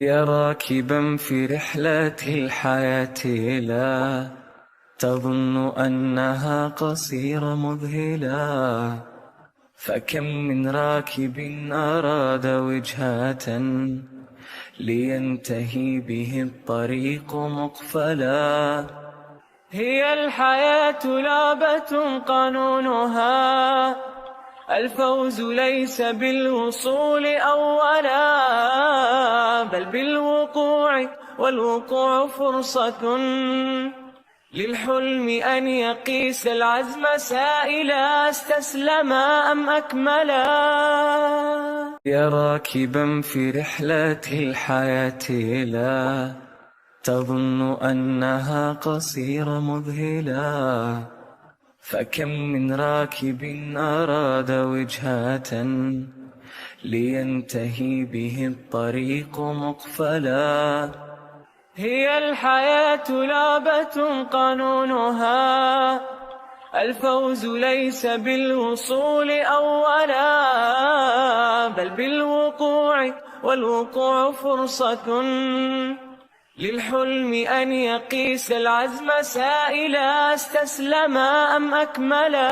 يا راكبا في رحلة الحياة لا تظن أنها قصيرة مذهلة، فكم من راكب أراد وجهة لينتهي به الطريق مقفلا. هي الحياة لعبة قانونها الفوز ليس بالوصول أولا، بل بالوقوع، والوقوع فرصة للحلم أن يقيس العزم سائلا استسلما أم أكملا. يا راكبا في رحلة الحياة لا تظن أنها قصيرة مذهلة، فكم من راكب أراد وجهة لينتهي به الطريق مقفلا. هي الحياة لعبة قانونها الفوز ليس بالوصول أولا، بل بالوقوع، والوقوع فرصة للحلم أن يقيس العزم سائلا استسلما أم أكملا.